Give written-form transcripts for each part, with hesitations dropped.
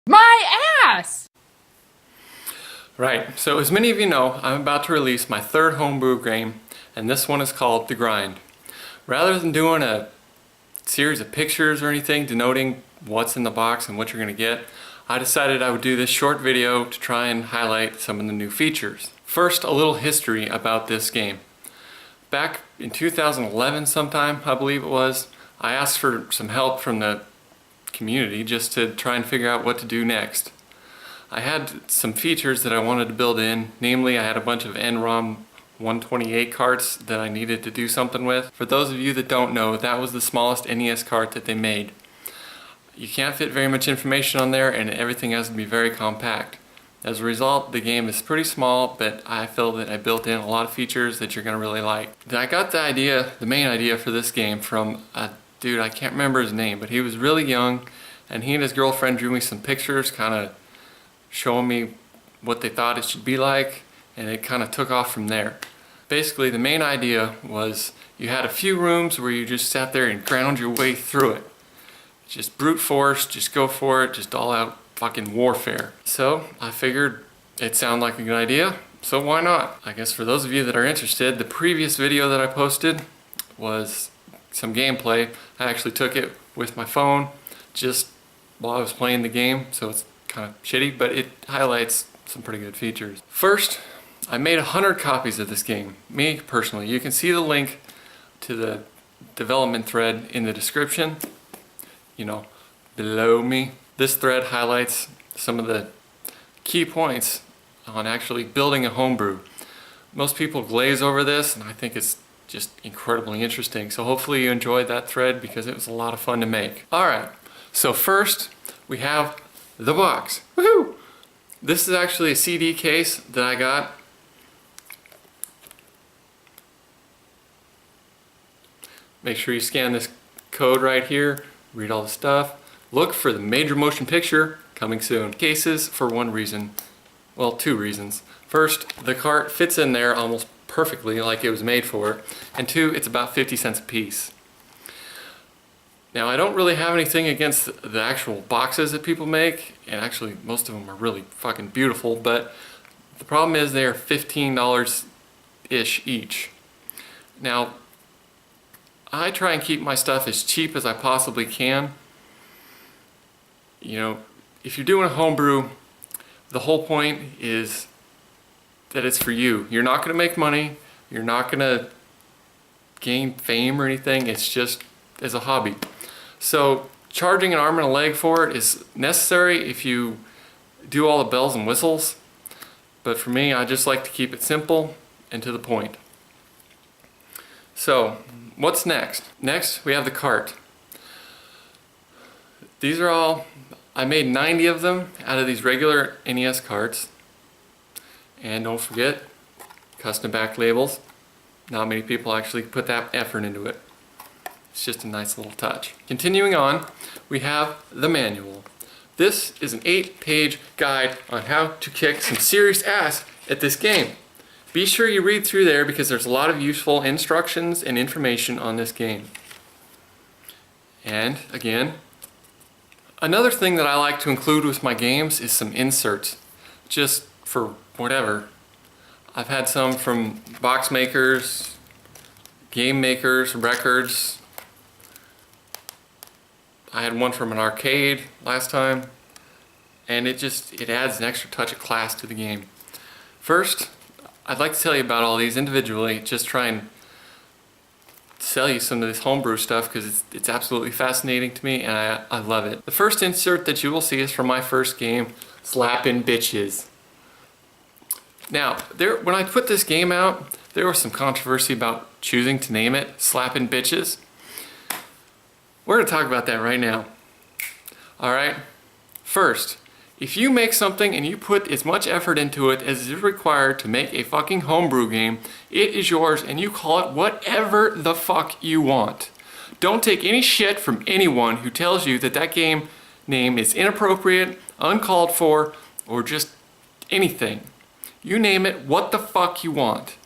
My ass! Right, so as many of you know, I'm about to release my third homebrew game, and this one is called The Grind. Rather than doing a series of pictures or anything denoting what's in the box and what you're going to get, I decided I would do this short video to try and highlight some of the new features. First, a little history about this game. Back in 2011 sometime, I believe it was, I asked for some help from the community just to try and figure out what to do next. I had some features that I wanted to build in, namely I had a bunch of NROM 128 carts that I needed to do something with. For those of you that don't know, that was the smallest NES cart that they made. You can't fit very much information on there, and everything has to be very compact. As a result, the game is pretty small, but I feel that I built in a lot of features that you're going to really like. I got the main idea for this game from a dude, I can't remember his name, but he was really young, and he and his girlfriend drew me some pictures kind of showing me what they thought it should be like, and it kind of took off from there. Basically, the main idea was you had a few rooms where you just sat there and ground your way through it. Just brute force, just go for it, just all out fucking warfare. So I figured it sounded like a good idea, so why not? I guess for those of you that are interested, the previous video that I posted was some gameplay. I actually took it with my phone just while I was playing the game, so it's kind of shitty, but it highlights some pretty good features. First, I made 100 copies of this game. Me, personally. You can see the link to the development thread in the description, below me. This thread highlights some of the key points on actually building a homebrew. Most people glaze over this, and I think it's just incredibly interesting. So hopefully you enjoyed that thread because it was a lot of fun to make. Alright, so first we have the box. Woohoo! This is actually a CD case that I got. Make sure you scan this code right here, read all the stuff. Look for the major motion picture coming soon. Cases for one reason, well, two reasons. First, the cart fits in there almost perfectly like it was made for it, and two, it's about 50 cents a piece. Now, I don't really have anything against the actual boxes that people make, and actually most of them are really fucking beautiful, but the problem is they are $15-ish each. Now, I try and keep my stuff as cheap as I possibly can. If you're doing a homebrew, the whole point is that it's for you. You're not going to make money, you're not going to gain fame or anything, it's just as a hobby. So charging an arm and a leg for it is necessary if you do all the bells and whistles, but for me, I just like to keep it simple and to the point. So what's next? Next we have the cart. These are all, I made 90 of them out of these regular NES carts. And don't forget, custom back labels. Not many people actually put that effort into it. It's just a nice little touch. Continuing on, we have the manual. This is an 8-page guide on how to kick some serious ass at this game. Be sure you read through there because there's a lot of useful instructions and information on this game. And again, another thing that I like to include with my games is some inserts, just for whatever. I've had some from box makers, game makers, records. I had one from an arcade last time, and it adds an extra touch of class to the game. First, I'd like to tell you about all these individually, just try and sell you some of this homebrew stuff because it's absolutely fascinating to me and I love it. The first insert that you will see is from my first game, Slappin' Bitches. Now, when I put this game out, there was some controversy about choosing to name it Slappin' Bitches. We're going to talk about that right now. Alright? First, if you make something and you put as much effort into it as is required to make a fucking homebrew game, it is yours and you call it whatever the fuck you want. Don't take any shit from anyone who tells you that that game name is inappropriate, uncalled for, or just anything. You name it what the fuck you want.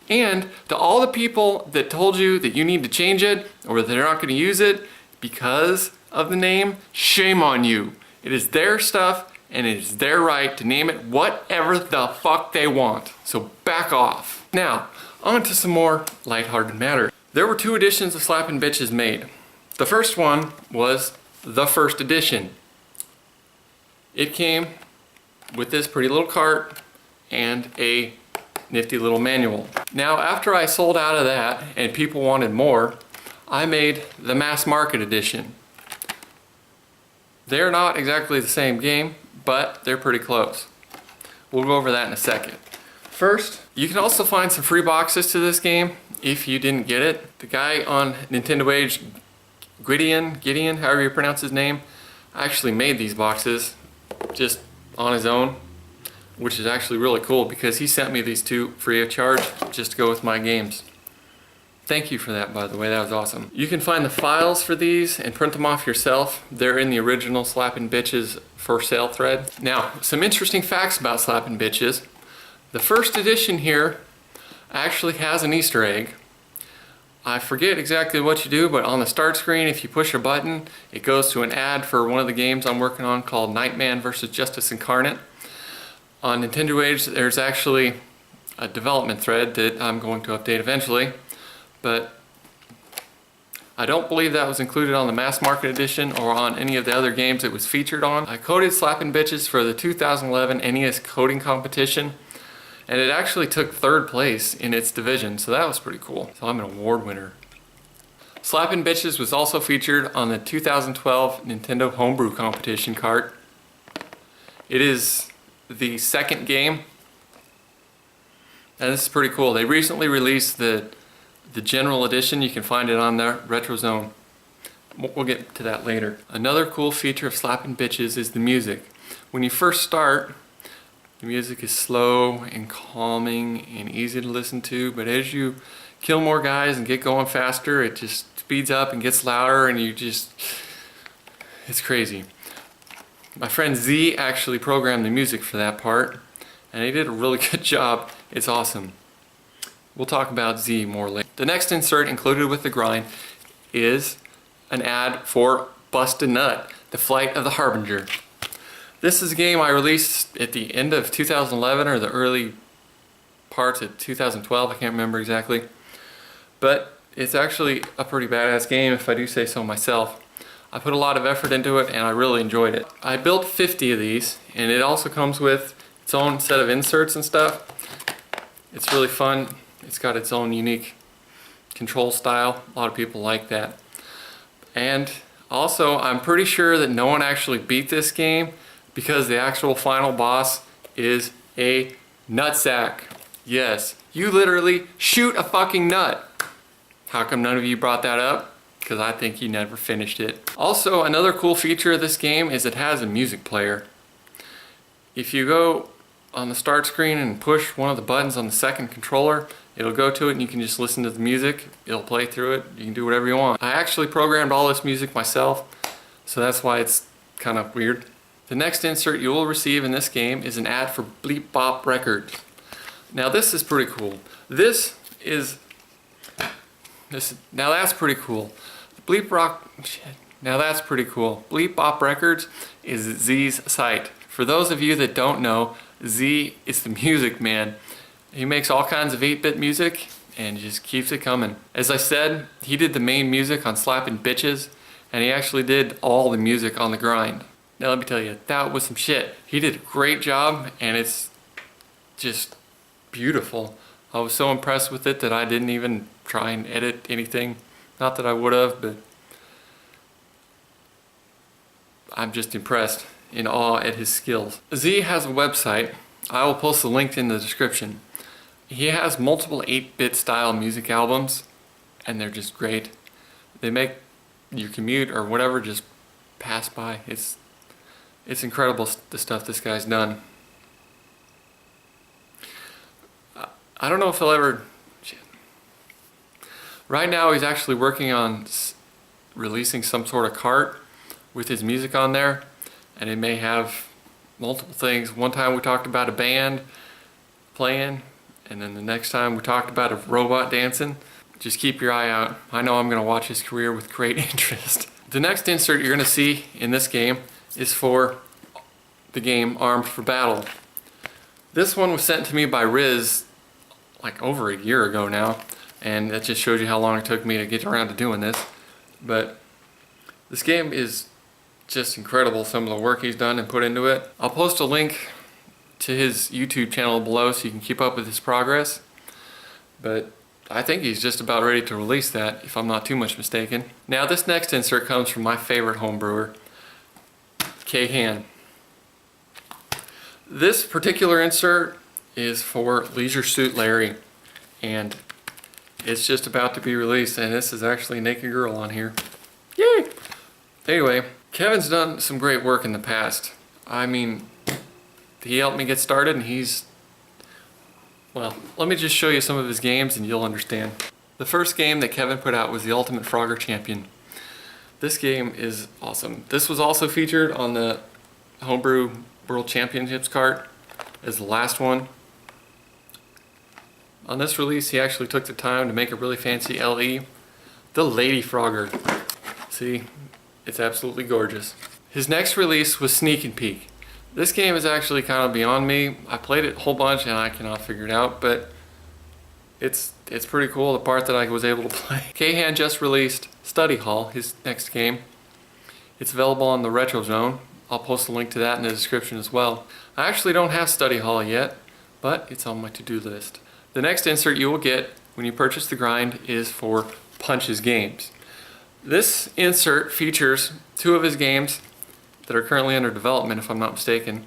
And to all the people that told you that you need to change it or that they're not going to use it because of the name, shame on you. It is their stuff, and it is their right to name it whatever the fuck they want. So back off. Now, on to some more lighthearted matter. There were 2 editions of Slappin' Bitches made. The first one was the first edition. It came with this pretty little cart and a nifty little manual. Now, after I sold out of that and people wanted more, I made the mass market edition. They're not exactly the same game, but they're pretty close. We'll go over that in a second. First, you can also find some free boxes to this game if you didn't get it. The guy on Nintendo Age, Gideon, however you pronounce his name, actually made these boxes just on his own, which is actually really cool because he sent me these 2 free of charge just to go with my games. Thank you for that, by the way, that was awesome. You can find the files for these and print them off yourself. They're in the original Slappin' Bitches for sale thread. Now, some interesting facts about Slappin' Bitches. The first edition here actually has an Easter egg. I forget exactly what you do, but on the start screen, if you push a button, it goes to an ad for one of the games I'm working on called Nightman vs. Justice Incarnate. On Nintendo Age, there's actually a development thread that I'm going to update eventually, but I don't believe that was included on the mass market edition or on any of the other games it was featured on. I coded Slappin' Bitches for the 2011 NES coding competition, and it actually took 3rd place in its division, so that was pretty cool. So I'm an award winner. Slappin' Bitches was also featured on the 2012 Nintendo Homebrew competition cart. It is the 2nd game, and this is pretty cool. They recently released the general edition. You can find it on their Retro Zone. We'll get to that later. Another cool feature of Slappin' Bitches is the music. When you first start, the music is slow and calming and easy to listen to, but as you kill more guys and get going faster, it just speeds up and gets louder, and it's crazy. My friend Z actually programmed the music for that part, and he did a really good job. It's awesome. We'll talk about Z more later. The next insert included with the grind is an ad for Bust a Nut, The Flight of the Harbinger. This is a game I released at the end of 2011 or the early parts of 2012, I can't remember exactly. But it's actually a pretty badass game if I do say so myself. I put a lot of effort into it and I really enjoyed it. I built 50 of these, and it also comes with its own set of inserts and stuff. It's really fun. It's got its own unique control style. A lot of people like that. And also, I'm pretty sure that no one actually beat this game because the actual final boss is a nutsack. Yes, you literally shoot a fucking nut. How come none of you brought that up? Because I think you never finished it. Also, another cool feature of this game is it has a music player. If you go on the start screen and push one of the buttons on the second controller, it'll go to it and you can just listen to the music. It'll play through it. You can do whatever you want. I actually programmed all this music myself, so that's why it's kind of weird. The next insert you will receive in this game is an ad for Bleep Bop Records. Now this is pretty cool. Now that's pretty cool. Now that's pretty cool. Bleep Bop Records is Z's site. For those of you that don't know, Z is the music man. He makes all kinds of 8-bit music and just keeps it coming. As I said, he did the main music on Slappin' Bitches, and he actually did all the music on The Grind. Now let me tell you, that was some shit. He did a great job, and it's just beautiful. I was so impressed with it that I didn't even try and edit anything. Not that I would have, but I'm just impressed, in awe at his skills. Z has a website. I will post the link in the description. He has multiple 8-bit style music albums, and they're just great. They make your commute or whatever just pass by. It's incredible, the stuff this guy's done. I don't know if he'll ever... Right now he's actually working on releasing some sort of cart with his music on there, and it may have multiple things. One time we talked about a band playing, and then the next time we talked about a robot dancing. Just keep your eye out. I know I'm going to watch his career with great interest. The next insert you're going to see in this game is for the game Armed for Battle. This one was sent to me by Riz like over a year ago now, and that just shows you how long it took me to get around to doing this. But this game is just incredible, some of the work he's done and put into it. I'll post a link to his YouTube channel below so you can keep up with his progress. But I think he's just about ready to release that, if I'm not too much mistaken. Now this next insert comes from my favorite homebrewer, K-Han. This particular insert is for Leisure Suit Larry, and it's just about to be released, and this is actually a naked girl on here. Yay! Anyway, Kevin's done some great work in the past. I mean, he helped me get started, and well, let me just show you some of his games and you'll understand. The first game that Kevin put out was the Ultimate Frogger Champion. This game is awesome. This was also featured on the Homebrew World Championships cart as the last one. On this release, he actually took the time to make a really fancy LE, the Lady Frogger. See, it's absolutely gorgeous. His next release was Sneak and Peek. This game is actually kind of beyond me. I played it a whole bunch and I cannot figure it out, but it's pretty cool, the part that I was able to play. K-Han just released Study Hall, his next game. It's available on the Retro Zone. I'll post a link to that in the description as well. I actually don't have Study Hall yet, but it's on my to-do list. The next insert you will get when you purchase the grind is for Punch's Games. This insert features two of his games that are currently under development, if I'm not mistaken.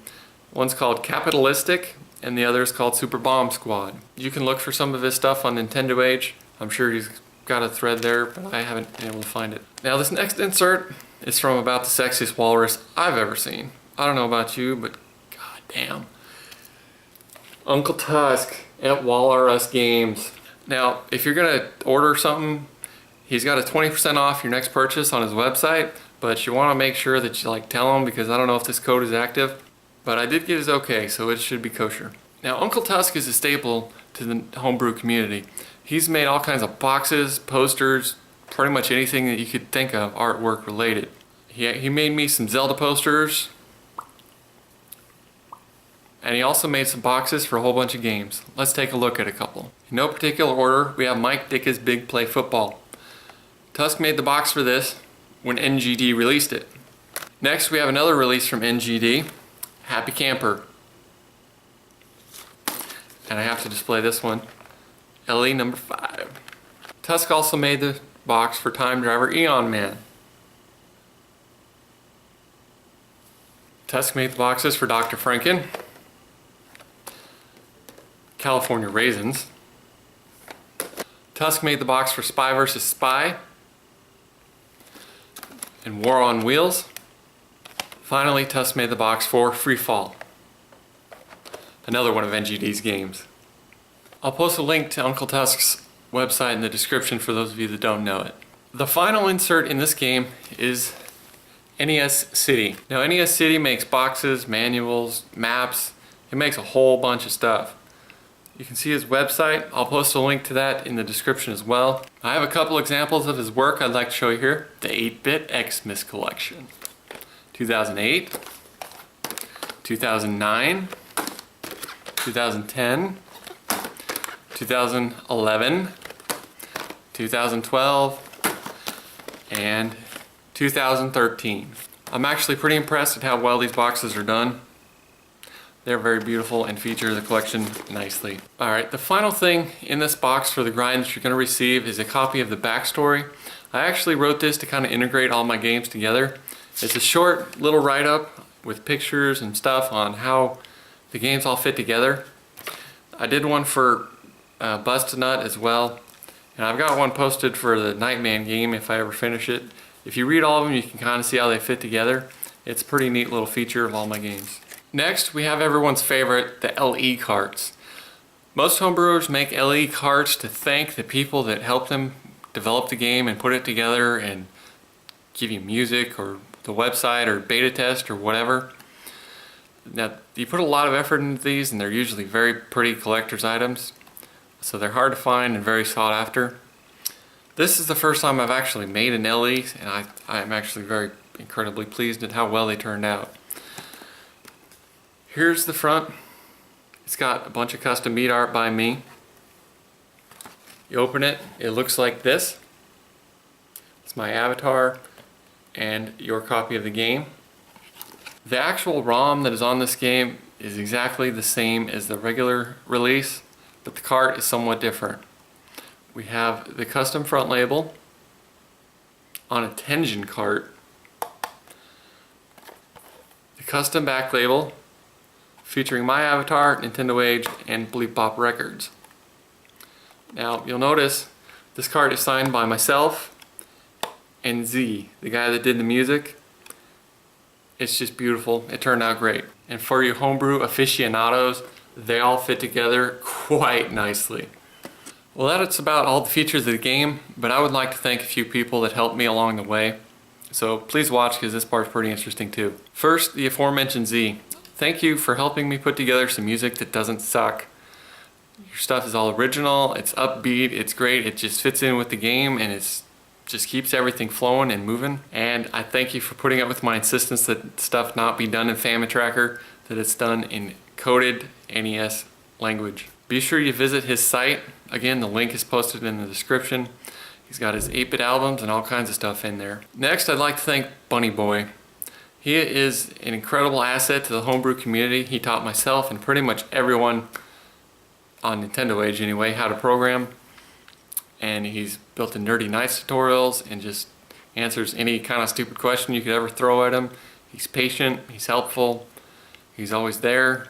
One's called Capitalistic and the other is called Super Bomb Squad. You can look for some of his stuff on Nintendo Age. I'm sure he's got a thread there, but I haven't been able to find it. Now this next insert is from about the sexiest walrus I've ever seen. I don't know about you, but goddamn. Uncle Tusk at Walrus Games. Now, if you're gonna order something, he's got a 20% off your next purchase on his website, but you wanna make sure that you tell him, because I don't know if this code is active, but I did get his okay, so it should be kosher. Now, Uncle Tusk is a staple to the homebrew community. He's made all kinds of boxes, posters, pretty much anything that you could think of artwork related. He made me some Zelda posters, and he also made some boxes for a whole bunch of games. Let's take a look at a couple. In no particular order, we have Mike Dicka's Big Play Football. Tusk made the box for this when NGD released it. Next, we have another release from NGD, Happy Camper. And I have to display this one, LE number 5. Tusk also made the box for Time Driver Eon Man. Tusk made the boxes for Dr. Franken, California Raisins. Tusk made the box for Spy vs. Spy and War on Wheels. Finally, Tusk made the box for Free Fall, another one of NGD's games. I'll post a link to Uncle Tusk's website in the description for those of you that don't know it. The final insert in this game is NES City. Now, NES City makes boxes, manuals, maps. It makes a whole bunch of stuff. You can see his website. I'll post a link to that in the description as well. I have a couple examples of his work I'd like to show you here. The 8-Bit Xmas Collection. 2008, 2009, 2010, 2011, 2012, and 2013. I'm actually pretty impressed at how well these boxes are done. They're very beautiful and feature the collection nicely. Alright, the final thing in this box for the grind that you're going to receive is a copy of the backstory. I actually wrote this to kind of integrate all my games together. It's a short little write-up with pictures and stuff on how the games all fit together. I did one for Bust-A-Nut as well, and I've got one posted for the Nightman game if I ever finish it. If you read all of them, you can kind of see how they fit together. It's a pretty neat little feature of all my games. Next, we have everyone's favorite, the LE carts. Most homebrewers make LE carts to thank the people that helped them develop the game and put it together and give you music or the website or beta test or whatever. Now, you put a lot of effort into these, and they're usually very pretty collector's items, so they're hard to find and very sought after. This is the first time I've actually made an LE, and I'm actually very incredibly pleased at how well they turned out. Here's the front. It's got a bunch of custom meat art by me. You open it, it looks like this. It's my avatar and your copy of the game. The actual ROM that is on this game is exactly the same as the regular release, but the cart is somewhat different. We have the custom front label on a Tension cart, the custom back label featuring my avatar, Nintendo Age, and Bleep Bop Records. Now you'll notice this cart is signed by myself and Z, the guy that did the music. It's just beautiful. It turned out great. And for you homebrew aficionados, they all fit together quite nicely. Well, that's about all the features of the game, but I would like to thank a few people that helped me along the way. So please watch, because this part's pretty interesting too. First, the aforementioned Z. Thank you for helping me put together some music that doesn't suck. Your stuff is all original, it's upbeat, it's great, it just fits in with the game, and it's just keeps everything flowing and moving. And I thank you for putting up with my insistence that stuff not be done in Famine Tracker, that it's done in coded NES language. Be sure you visit his site. Again, the link is posted in the description. He's got his 8-bit albums and all kinds of stuff in there. Next, I'd like to thank Bunny Boy. He is an incredible asset to the homebrew community. He taught myself and pretty much everyone on Nintendo Age anyway how to program. And he's built the Nerdy Nights tutorials and just answers any kind of stupid question you could ever throw at him. He's patient, he's helpful, he's always there.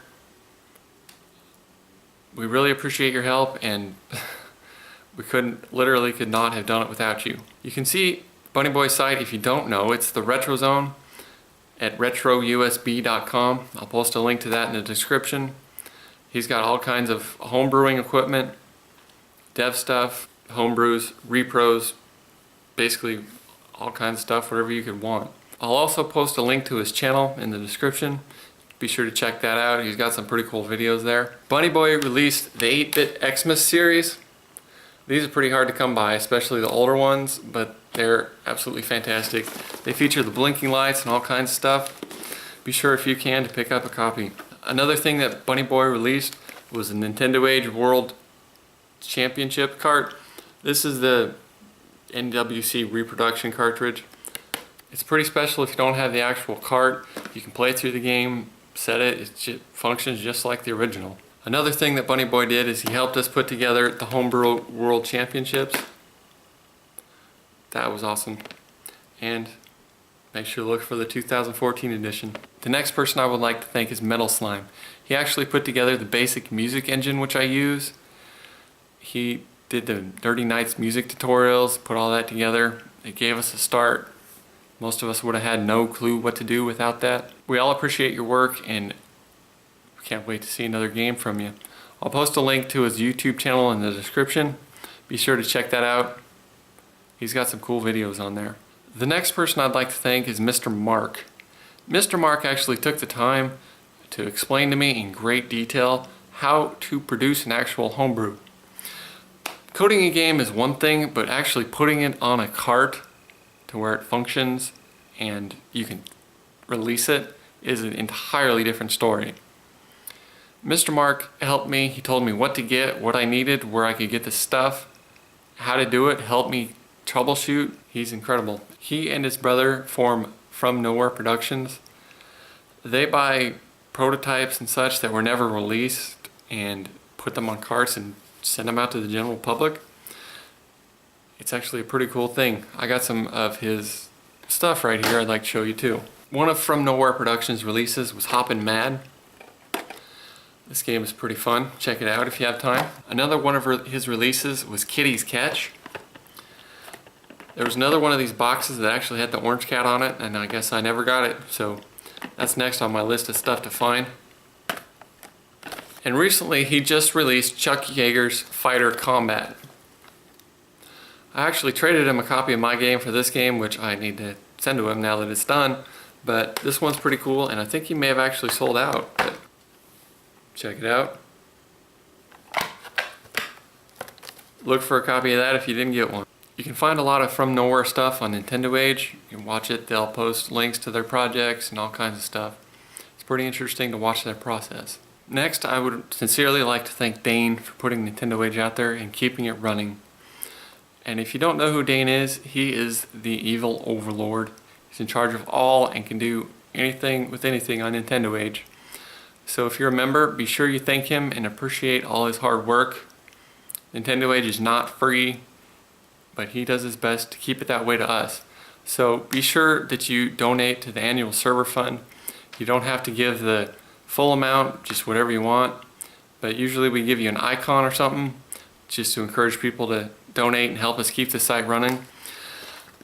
We really appreciate your help, and we literally could not have done it without you. You can see Bunny Boy's site if you don't know. It's the Retro Zone at retrousb.com. I'll post a link to that in the description. He's got all kinds of homebrewing equipment, dev stuff, homebrews, repros, basically all kinds of stuff, whatever you could want. I'll also post a link to his channel in the description. Be sure to check that out. He's got some pretty cool videos there. Bunny Boy released the 8-bit Xmas series. These are pretty hard to come by, especially the older ones, but they're absolutely fantastic. They feature the blinking lights and all kinds of stuff. Be sure if you can to pick up a copy. Another thing that Bunny Boy released was the Nintendo Age World Championship cart. This is the NWC reproduction cartridge. It's pretty special if you don't have the actual cart. You can play through the game, set it, it functions just like the original. Another thing that Bunny Boy did is he helped us put together the Homebrew World Championships. That was awesome. And make sure to look for the 2014 edition. The next person I would like to thank is Metal Slime. He actually put together the basic music engine which I use. He did the Nerdy Nights music tutorials, put all that together. It gave us a start. Most of us would have had no clue what to do without that. We all appreciate your work, and we can't wait to see another game from you. I'll post a link to his YouTube channel in the description. Be sure to check that out. He's got some cool videos on there. The next person I'd like to thank is Mr. Mark. Mr. Mark actually took the time to explain to me in great detail how to produce an actual homebrew. Coding a game is one thing, but actually putting it on a cart to where it functions and you can release it is an entirely different story. Mr. Mark helped me. He told me what to get, what I needed, where I could get the stuff, how to do it, helped me troubleshoot. He's incredible. He and his brother form From Nowhere Productions. They buy prototypes and such that were never released and put them on carts and send them out to the general public. It's actually a pretty cool thing. I got some of his stuff right here I'd like to show you too. One of From Nowhere Productions releases was Hoppin' Mad. This game is pretty fun. Check it out if you have time. Another one of his releases was Kitty's Catch. There was another one of these boxes that actually had the orange cat on it, and I guess I never got it, so that's next on my list of stuff to find. And recently he just released Chuck Yeager's Fighter Combat. I actually traded him a copy of my game for this game, which I need to send to him now that it's done, but this one's pretty cool, and I think he may have actually sold out. But check it out. Look for a copy of that if you didn't get one. You can find a lot of from nowhere stuff on Nintendo Age. You can watch it, they'll post links to their projects and all kinds of stuff. It's pretty interesting to watch their process. Next, I would sincerely like to thank Dane for putting Nintendo Age out there and keeping it running. And if you don't know who Dane is, he is the evil overlord. He's in charge of all and can do anything with anything on Nintendo Age. So if you're a member, be sure you thank him and appreciate all his hard work. Nintendo Age is not free, but he does his best to keep it that way to us. So be sure that you donate to the annual server fund. You don't have to give the full amount, just whatever you want. But usually we give you an icon or something just to encourage people to donate and help us keep the site running.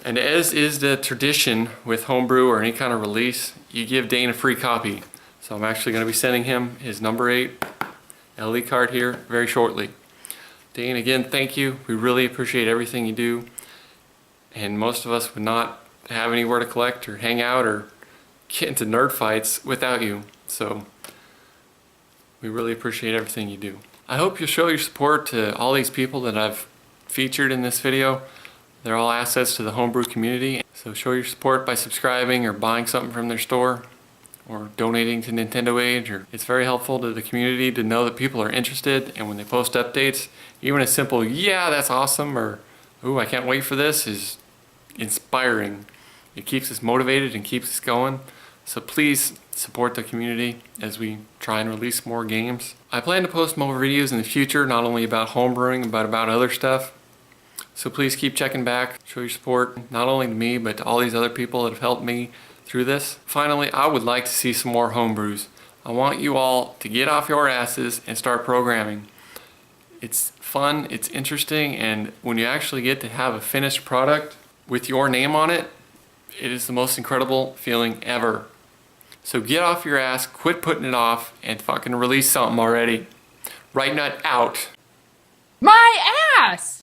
And as is the tradition with Homebrew or any kind of release, you give Dane a free copy. So I'm actually going to be sending him his number 8 LE card here very shortly. Dane, again, thank you. We really appreciate everything you do. And most of us would not have anywhere to collect or hang out or get into nerd fights without you. So we really appreciate everything you do. I hope you'll show your support to all these people that I've featured in this video. They're all assets to the Homebrew community. So show your support by subscribing or buying something from their store or donating to Nintendo Age. It's very helpful to the community to know that people are interested, and when they post updates, even a simple, yeah, that's awesome, or, ooh, I can't wait for this, is inspiring. It keeps us motivated and keeps us going. So please support the community as we try and release more games. I plan to post more videos in the future, not only about homebrewing, but about other stuff. So please keep checking back, show your support, not only to me, but to all these other people that have helped me through this. Finally, I would like to see some more homebrews. I want you all to get off your asses and start programming. It's fun, it's interesting, and when you actually get to have a finished product with your name on it, it is the most incredible feeling ever. So get off your ass, quit putting it off, and fucking release something already. Right nut out. My ass!